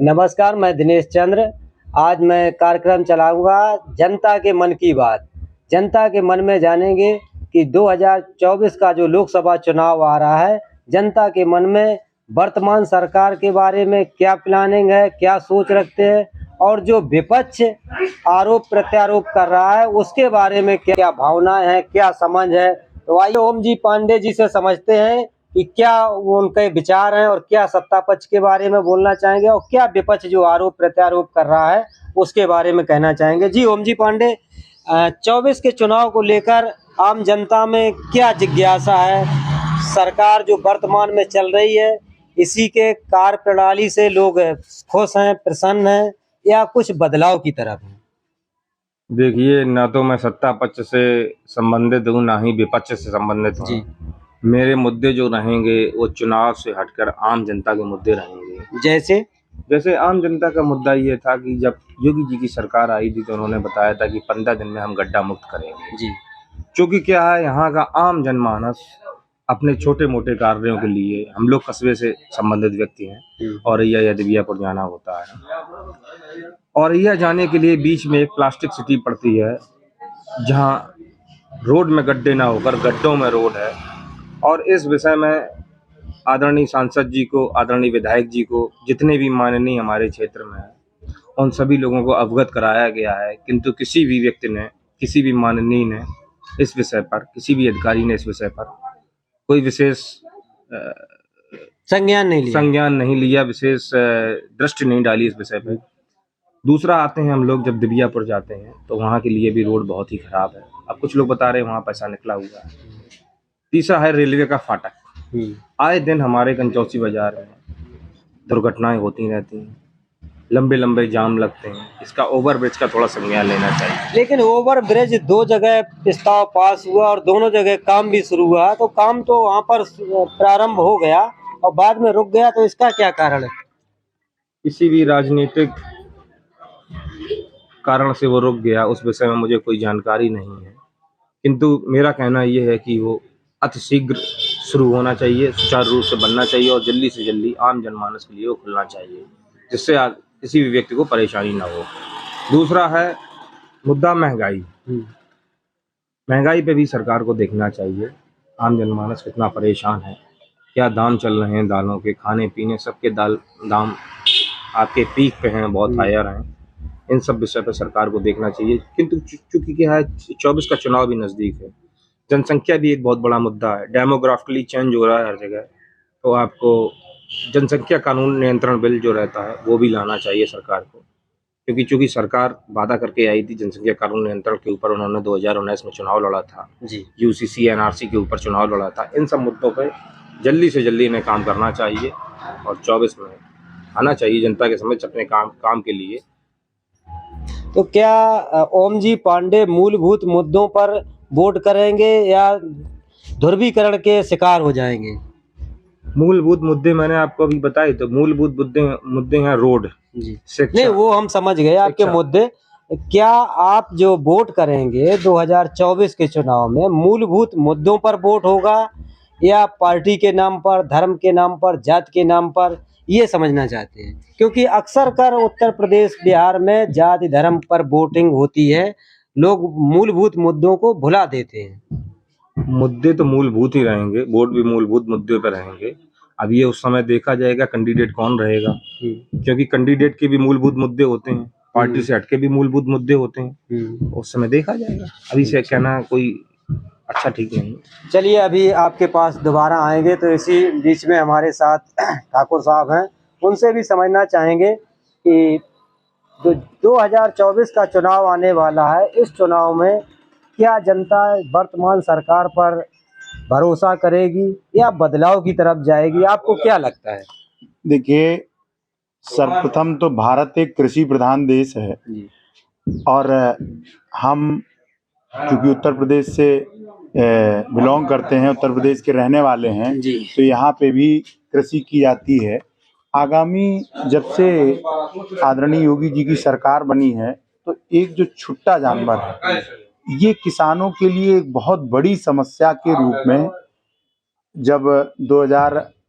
नमस्कार, मैं दिनेश चंद्र। आज मैं कार्यक्रम चलाऊँगा जनता के मन की बात। जनता के मन में जानेंगे कि 2024 का जो लोकसभा चुनाव आ रहा है, जनता के मन में वर्तमान सरकार के बारे में क्या प्लानिंग है, क्या सोच रखते हैं और जो विपक्ष आरोप-प्रत्यारोप कर रहा है, उसके बारे में क्या भावनाएँ हैं, क्या समझ है। तो आइए ओम जी पांडे जी से समझते हैं कि क्या वो उनके विचार हैं और क्या सत्ता पक्ष के बारे में बोलना चाहेंगे और क्या विपक्ष जो आरोप प्रत्यारोप कर रहा है उसके बारे में कहना चाहेंगे। जी ओम जी पांडे, 24 के चुनाव को लेकर आम जनता में क्या जिज्ञासा है? सरकार जो वर्तमान में चल रही है, इसी के कार्यप्रणाली से लोग खुश हैं, प्रसन्न हैं या कुछ बदलाव की तरफ हैं? देखिए, ना तो मैं सत्ता पक्ष से संबंधित हूँ, ना ही विपक्ष से संबंधित हूँ। जी। मेरे मुद्दे जो रहेंगे वो चुनाव से हटकर आम जनता के मुद्दे रहेंगे। जैसे आम जनता का मुद्दा ये था कि जब योगी जी की सरकार आई थी तो उन्होंने बताया था कि 15 दिन में हम गड्ढा मुक्त करेंगे। जी। चूँकि क्या है, यहाँ का आम जनमानस अपने छोटे-मोटे कार्यों के लिए, हम लोग कस्बे से संबंधित व्यक्ति हैं, औरैया या दिबियापुर जाना होता है। औरैया जाने के लिए बीच में एक प्लास्टिक सिटी पड़ती है, जहाँ रोड में गड्ढे ना होकर गड्ढों में रोड है। और इस विषय में आदरणीय सांसद जी को, आदरणीय विधायक जी को, जितने भी माननीय हमारे क्षेत्र में हैं, उन सभी लोगों को अवगत कराया गया है, किंतु किसी भी व्यक्ति ने, किसी भी माननीय ने इस विषय पर, किसी भी अधिकारी ने इस विषय पर कोई विशेष संज्ञान नहीं लिया, विशेष दृष्टि नहीं डाली इस विषय पे। दूसरा आते हैं हम लोग जब दिबियापुर जाते हैं तो वहाँ के लिए भी रोड बहुत ही खराब है। अब कुछ लोग बता रहे हैं वहाँ पैसा निकला हुआ है। तीसरा है रेलवे का फाटक। आए दिन हमारे कंचौसी बाजार में दुर्घटनाएं होती रहती हैं, लंबे जाम लगते हैं। इसका ओवर ब्रिज का थोड़ा संज्ञान लेना चाहिए। लेकिन ओवर ब्रिज 2 जगह प्रस्ताव पास हुआ और दोनों जगह काम भी शुरू हुआ, तो काम तो वहाँ पर प्रारंभ हो गया और बाद में रुक गया, तो इसका क्या कारण है? किसी भी राजनीतिक कारण से वो रुक गया, उस विषय में मुझे कोई जानकारी नहीं है, किंतु मेरा कहना ये है कि वो अतिशीघ्र शुरू होना चाहिए, सुचारू रूप से बनना चाहिए और जल्दी से जल्दी आम जनमानस के लिए वो खुलना चाहिए, जिससे किसी भी व्यक्ति को परेशानी ना हो। दूसरा है मुद्दा महंगाई। महंगाई पे भी सरकार को देखना चाहिए, आम जनमानस कितना परेशान है, क्या दाम चल रहे हैं दालों के, खाने पीने सबके दाम आपके पीक पे हैं, बहुत हायर हैं। इन सब विषय पर सरकार को देखना चाहिए, किंतु चूंकि क्या है 24 का चुनाव भी नज़दीक है, जनसंख्या भी एक बहुत बड़ा मुद्दा है, डेमोग्राफिकली चेंज हो रहा है हर जगह, तो आपको जनसंख्या कानून नियंत्रण बिल जो रहता है वो भी लाना चाहिए सरकार को, क्योंकि चूंकि सरकार वादा करके आई थी जनसंख्या कानून नियंत्रण के ऊपर, उन्होंने 2019 में चुनाव लड़ा था जी, यूसीसी एनआरसी के ऊपर चुनाव लड़ा था। इन सब मुद्दों पर जल्दी से जल्दी इन्हें काम करना चाहिए और 24 में आना चाहिए जनता के समक्ष अपने काम के लिए। तो क्या ओम जी पांडे मूलभूत मुद्दों पर वोट करेंगे या ध्रुवीकरण के शिकार हो जाएंगे? मूलभूत मुद्दे मैंने आपको अभी बताए, तो मूलभूत मुद्दे हैं रोड जी, नहीं वो हम समझ गए आपके मुद्दे। क्या आप जो वोट करेंगे 2024 के चुनाव में मूलभूत मुद्दों पर वोट होगा या पार्टी के नाम पर, धर्म के नाम पर, जाति के नाम पर, ये समझना चाहते हैं? क्योंकि अक्सर कर उत्तर प्रदेश, बिहार में जाति धर्म पर वोटिंग होती है, लोग मूलभूत मुद्दों को भुला देते हैं। मुद्दे तो मूलभूत ही रहेंगे, वोट भी मूलभूत मुद्दे पर रहेंगे। अब ये उस समय देखा जाएगा कैंडिडेट कौन रहेगा, क्योंकि कैंडिडेट के भी मूलभूत मुद्दे होते हैं, पार्टी से हटके भी मूलभूत मुद्दे होते हैं, उस समय देखा जाएगा। अभी से कहना कोई अच्छा ठीक नहीं। चलिए अभी आपके पास दोबारा आएंगे, तो इसी बीच में हमारे साथ ठाकुर साहब हैं, उनसे भी समझना चाहेंगे कि 2024 का चुनाव आने वाला है, इस चुनाव में क्या जनता वर्तमान सरकार पर भरोसा करेगी या बदलाव की तरफ जाएगी? आपको क्या लगता है? देखिए, सर्वप्रथम तो भारत एक कृषि प्रधान देश है और हम क्योंकि उत्तर प्रदेश से बिलोंग करते हैं, उत्तर प्रदेश के रहने वाले हैं, तो यहाँ पे भी कृषि की जाती है। आगामी जब से आदरणीय योगी जी की सरकार बनी है, तो एक जो छुट्टा जानवर है, ये किसानों के लिए एक बहुत बड़ी समस्या के रूप में जब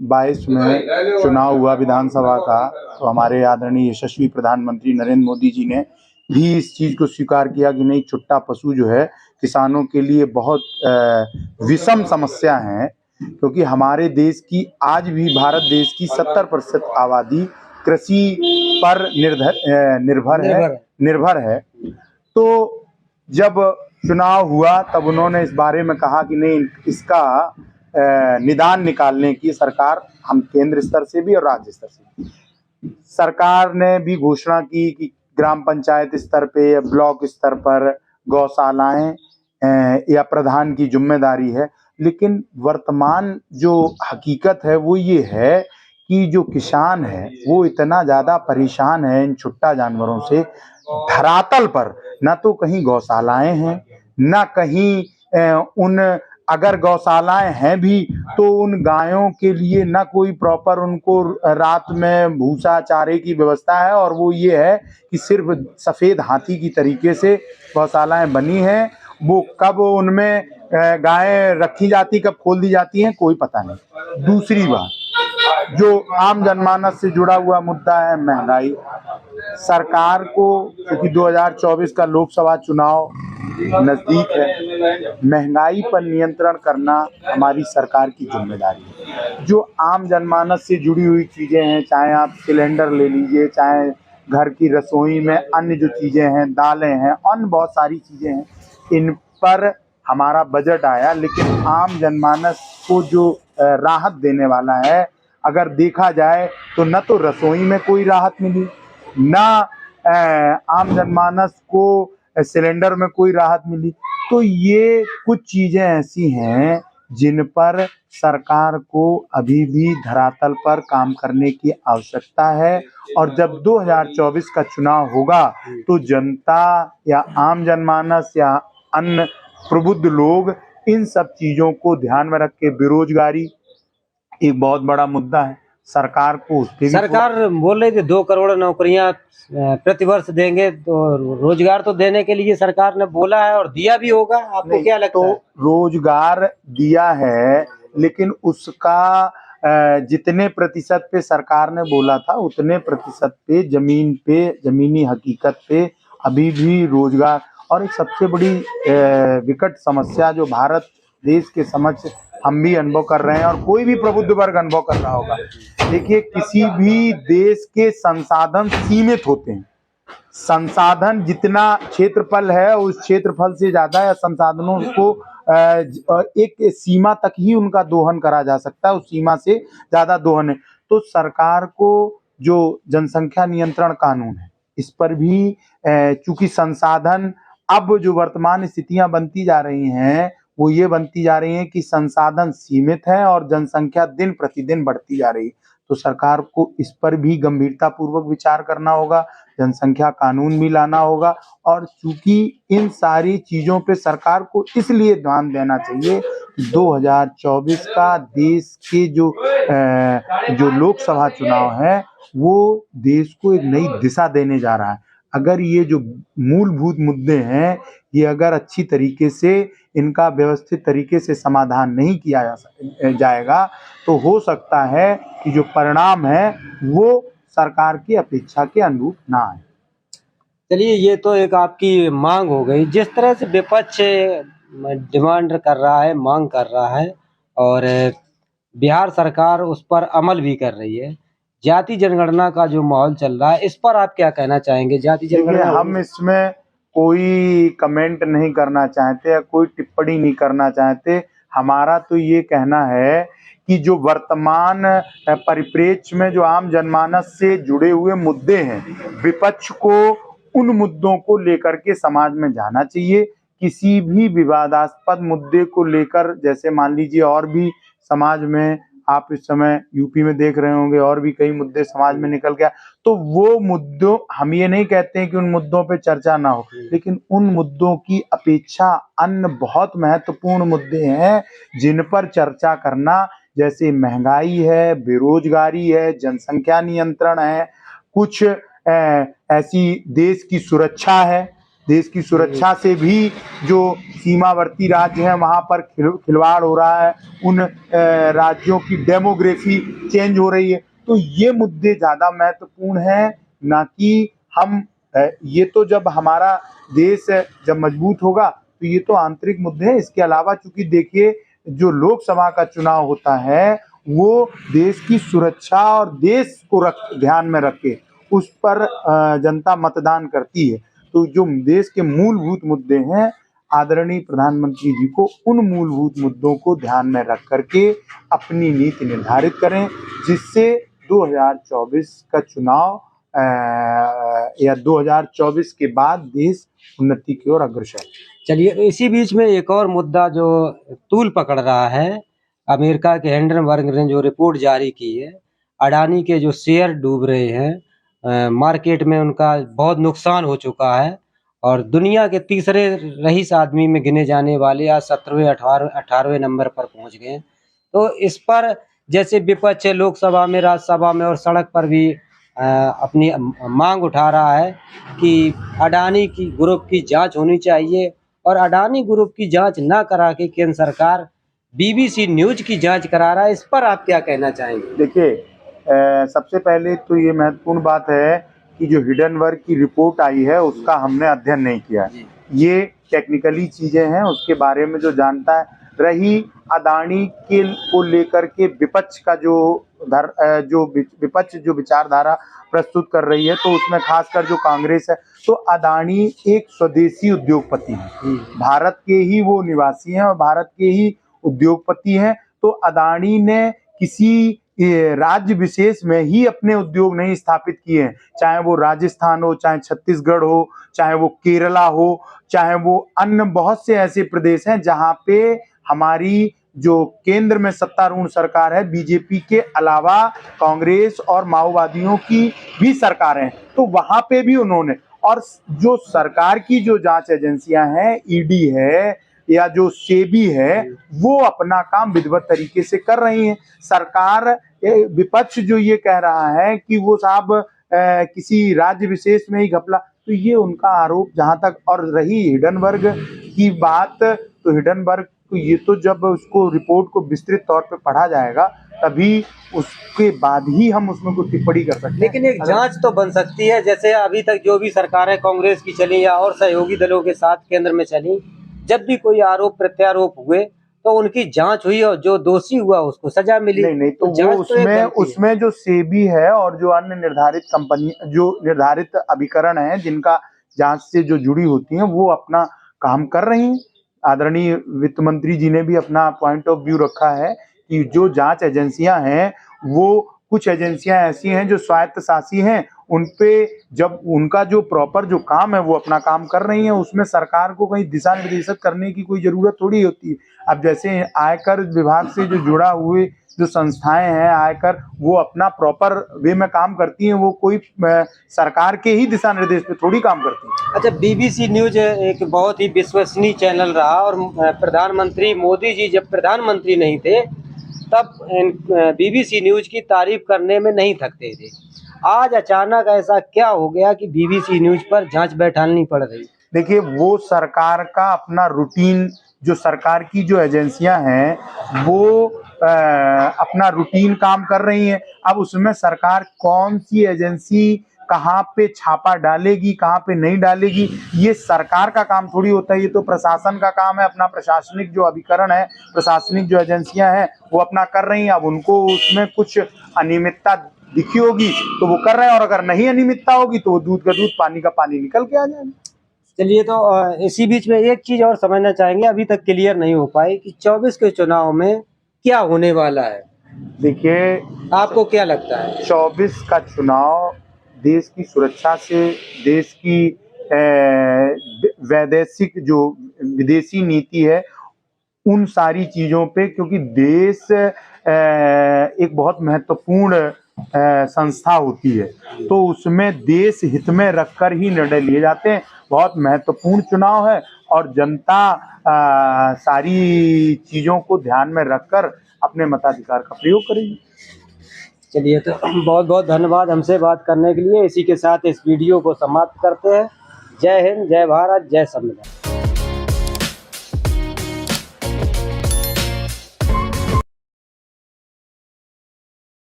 2022 में चुनाव हुआ विधानसभा का, तो हमारे आदरणीय यशस्वी प्रधानमंत्री नरेंद्र मोदी जी ने भी इस चीज़ को स्वीकार किया कि नहीं, छुट्टा पशु जो है किसानों के लिए बहुत विषम समस्या है, क्योंकि हमारे देश की आज भी भारत देश की 70% आबादी कृषि पर निर्भर है। तो जब चुनाव हुआ तब उन्होंने इस बारे में कहा कि नहीं, इसका निदान निकालने की सरकार, हम केंद्र स्तर से भी और राज्य स्तर से भी, सरकार ने भी घोषणा की कि ग्राम पंचायत स्तर पे या ब्लॉक स्तर पर गौशालाएं या प्रधान की जिम्मेदारी है। लेकिन वर्तमान जो हकीकत है वो ये है कि जो किसान है वो इतना ज़्यादा परेशान है इन छुट्टा जानवरों से, धरातल पर ना तो कहीं गौशालाएं हैं, ना कहीं अगर गौशालाएं हैं भी तो उन गायों के लिए ना कोई प्रॉपर उनको रात में भूसा चारे की व्यवस्था है, और वो ये है कि सिर्फ सफ़ेद हाथी की तरीके से गौशालाएं बनी हैं। वो कब उनमें गायें रखी जाती, कब खोल दी जाती हैं, कोई पता नहीं। दूसरी बात, जो आम जनमानस से जुड़ा हुआ मुद्दा है महंगाई, सरकार को, क्योंकि 2024 का लोकसभा चुनाव नज़दीक है, महंगाई पर नियंत्रण करना हमारी सरकार की जिम्मेदारी है। जो आम जनमानस से जुड़ी हुई चीज़ें हैं, चाहे आप सिलेंडर ले लीजिए, चाहे घर की रसोई में अन्य जो चीज़ें हैं, दालें हैं, अन्य बहुत सारी चीज़ें हैं, इन पर हमारा बजट आया, लेकिन आम जनमानस को जो राहत देने वाला है, अगर देखा जाए तो न तो रसोई में कोई राहत मिली, ना आम जनमानस को सिलेंडर में कोई राहत मिली। तो ये कुछ चीज़ें ऐसी हैं जिन पर सरकार को अभी भी धरातल पर काम करने की आवश्यकता है, और जब 2024 का चुनाव होगा तो जनता या आम जनमानस या अन्य प्रबुद्ध लोग इन सब चीज़ों को ध्यान में रख के, बेरोजगारी एक बहुत बड़ा मुद्दा है, सरकार को उस पे भी सरकार बोल रही थी 2 करोड़ नौकरियां प्रतिवर्ष देंगे, तो रोजगार तो देने के लिए सरकार ने बोला है और दिया भी होगा। आपको क्या लगता है? तो रोजगार दिया है, लेकिन उसका जितने प्रतिशत पे सरकार ने बोला था उतने प्रतिशत पे जमीनी हकीकत पे अभी भी रोजगार, और एक सबसे बड़ी विकट समस्या जो भारत देश के समक्ष हम भी अनुभव कर रहे हैं और कोई भी प्रबुद्ध वर्ग अनुभव कर रहा होगा। देखिए, किसी भी देश के संसाधन सीमित होते हैं। संसाधन जितना क्षेत्रफल है उस क्षेत्रफल से ज्यादा या संसाधनों को एक सीमा तक ही उनका दोहन करा जा सकता है, उस सीमा से ज्यादा दोहन है। तो सरकार को जो जनसंख्या नियंत्रण कानून है, इस पर भी चूंकि संसाधन, अब जो वर्तमान स्थितियां बनती जा रही हैं वो ये बनती जा रही हैं कि संसाधन सीमित है और जनसंख्या दिन प्रतिदिन बढ़ती जा रही है। तो सरकार को इस पर भी गंभीरता पूर्वक विचार करना होगा, जनसंख्या कानून भी लाना होगा, और चूंकि इन सारी चीजों पे सरकार को इसलिए ध्यान देना चाहिए कि 2024 का देश के जो लोकसभा चुनाव है वो देश को एक नई दिशा देने जा रहा है। अगर ये जो मूलभूत मुद्दे हैं ये अगर अच्छी तरीके से इनका व्यवस्थित तरीके से समाधान नहीं किया जाएगा तो हो सकता है कि जो परिणाम है वो सरकार की अपेक्षा के अनुरूप ना आए। चलिए, ये तो एक आपकी मांग हो गई। जिस तरह से विपक्ष डिमांड कर रहा है, मांग कर रहा है, और बिहार सरकार उस पर अमल भी कर रही है, जाति जनगणना का जो माहौल चल रहा है, इस पर आप क्या कहना चाहेंगे? जाति जनगणना, हम इसमें कोई कमेंट नहीं करना चाहते या कोई टिप्पणी नहीं करना चाहते। हमारा तो ये कहना है कि जो वर्तमान परिप्रेक्ष्य में जो आम जनमानस से जुड़े हुए मुद्दे हैं, विपक्ष को उन मुद्दों को लेकर के समाज में जाना चाहिए। किसी भी विवादास्पद मुद्दे को लेकर, जैसे मान लीजिए और भी समाज में, आप इस समय यूपी में देख रहे होंगे और भी कई मुद्दे समाज में निकल गया, तो वो मुद्दों, हम ये नहीं कहते हैं कि उन मुद्दों पे चर्चा ना हो, लेकिन उन मुद्दों की अपेक्षा अन्य बहुत महत्वपूर्ण मुद्दे हैं जिन पर चर्चा करना, जैसे महंगाई है, बेरोजगारी है, जनसंख्या नियंत्रण है, कुछ ऐसी देश की सुरक्षा है, देश की सुरक्षा से भी जो सीमावर्ती राज्य हैं वहाँ पर खिलवाड़ हो रहा है, उन राज्यों की डेमोग्राफी चेंज हो रही है। तो ये मुद्दे ज़्यादा महत्वपूर्ण हैं, ना कि हम ये तो जब हमारा देश जब मजबूत होगा तो ये तो आंतरिक मुद्दे हैं। इसके अलावा चूंकि देखिए जो लोकसभा का चुनाव होता है वो देश की सुरक्षा और देश को ध्यान में रख के उस पर जनता मतदान करती है। तो जो देश के मूलभूत मुद्दे हैं, आदरणीय प्रधानमंत्री जी को उन मूलभूत मुद्दों को ध्यान में रख करके अपनी नीति निर्धारित करें, जिससे 2024 का चुनाव या 2024 के बाद देश उन्नति की ओर अग्रसर है। चलिए, इसी बीच में एक और मुद्दा जो तूल पकड़ रहा है, अमेरिका के हिंडनबर्ग ने जो रिपोर्ट जारी की है, अडानी के जो शेयर डूब रहे हैं, मार्केट में उनका बहुत नुकसान हो चुका है और दुनिया के तीसरे रईस आदमी में गिने जाने वाले आज 17वें 18वें नंबर पर पहुंच गए। तो इस पर जैसे विपक्ष लोकसभा में, राज्यसभा में और सड़क पर भी अपनी मांग उठा रहा है कि अडानी की ग्रुप की जांच होनी चाहिए और अडानी ग्रुप की जांच ना करा के केंद्र सरकार बीबीसी न्यूज की जांच करा रहा है। इस पर आप क्या कहना चाहेंगे? देखिए, सबसे पहले तो ये महत्वपूर्ण बात है कि जो हिंडनबर्ग की रिपोर्ट आई है उसका हमने अध्ययन नहीं किया है। ये टेक्निकली चीजें हैं, उसके बारे में जो जानता है। रही अडानी के को लेकर के विपक्ष का जो विपक्ष जो विचारधारा प्रस्तुत कर रही है, तो उसमें खासकर जो कांग्रेस है, तो अडानी एक स्वदेशी उद्योगपति है, भारत के ही वो निवासी हैं और भारत के ही उद्योगपति हैं। तो अडानी ने किसी राज्य विशेष में ही अपने उद्योग नहीं स्थापित किए हैं, चाहे वो राजस्थान हो, चाहे छत्तीसगढ़ हो, चाहे वो केरला हो, चाहे वो अन्य बहुत से ऐसे प्रदेश हैं जहां पे हमारी जो केंद्र में सत्तारूढ़ सरकार है, बीजेपी के अलावा कांग्रेस और माओवादियों की भी सरकार है, तो वहां पे भी उन्होंने, और जो सरकार की जो जांच एजेंसियां हैं, ईडी है या जो सेबी है, वो अपना काम विधिवत तरीके से कर रही हैं। सरकार, विपक्ष जो ये कह रहा है कि वो साहब किसी राज्य विशेष में ही घपला, तो ये उनका आरोप जहां तक। और रही हिंडनबर्ग की बात, तो हिंडनबर्ग को ये तो जब उसको रिपोर्ट को विस्तृत तौर पे पढ़ा जाएगा तभी उसके बाद ही हम उसमें कोई टिप्पणी कर सकते हैं। लेकिन एक जांच तो बन सकती है, जैसे अभी तक जो भी सरकारें कांग्रेस की चली या और सहयोगी दलों के साथ केंद्र में चली, जब भी कोई आरोप प्रत्यारोप हुए तो उनकी जांच हुई और जो दोषी हुआ उसको सजा मिली। नहीं तो वो उसमें जो सेबी है और जो अन्य निर्धारित कंपनी, जो निर्धारित अभिकरण है जिनका जांच से जो जुड़ी होती हैं, वो अपना काम कर रही हैं। आदरणीय वित्त मंत्री जी ने भी अपना पॉइंट ऑफ व्यू रखा है कि जो जांच एजेंसियां हैं, वो कुछ एजेंसियां ऐसी हैं जो स्वायत्तशासी हैं, उनपे जब उनका जो प्रॉपर जो काम है वो अपना काम कर रही हैं, उसमें सरकार को कहीं दिशा निर्देशित करने की कोई जरूरत थोड़ी होती है। अब जैसे आयकर विभाग से जो जुड़ा हुए जो संस्थाएं हैं आयकर, वो अपना प्रॉपर वे में काम करती हैं, वो कोई सरकार के ही दिशा निर्देश पे थोड़ी काम करती हैं। अच्छा, बीबीसी न्यूज एक बहुत ही विश्वसनीय चैनल रहा और प्रधानमंत्री मोदी जी जब प्रधानमंत्री नहीं थे तब बीबीसी न्यूज की तारीफ करने में नहीं थकते थे। आज अचानक ऐसा क्या हो गया कि बीबीसी न्यूज पर जांच बैठानी पड़ रही? देखिए, वो सरकार का अपना रूटीन, जो सरकार की जो एजेंसियां हैं वो अपना रूटीन काम कर रही हैं। अब उसमें सरकार कौन सी एजेंसी कहाँ पे छापा डालेगी, कहाँ पे नहीं डालेगी, ये सरकार का काम थोड़ी होता है, ये तो प्रशासन का काम है। अपना प्रशासनिक जो अभिकरण है, प्रशासनिक जो एजेंसियां हैं वो अपना कर रही हैं। अब उनको उसमें कुछ अनियमितता दिखी होगी तो वो कर रहे हैं, और अगर नहीं अनियमितता होगी तो वो दूध का दूध पानी का पानी निकल के आ जाएगा। चलिए, तो इसी बीच में एक चीज और समझना चाहेंगे, अभी तक क्लियर नहीं हो पाई कि 24 के चुनाव में क्या होने वाला है। देखिए, आपको क्या लगता है? 24 का चुनाव देश की सुरक्षा से, देश की वैदेशिक जो विदेशी नीति है, उन सारी चीजों पे, क्योंकि देश एक बहुत महत्वपूर्ण संस्था होती है, तो उसमें देश हित में रखकर ही निर्णय लिए जाते हैं। बहुत महत्वपूर्ण चुनाव है और जनता सारी चीजों को ध्यान में रखकर अपने मताधिकार का प्रयोग करेगी। चलिए, तो बहुत बहुत धन्यवाद हमसे बात करने के लिए। इसी के साथ इस वीडियो को समाप्त करते हैं। जय हिंद, जय भारत, जय संविधान।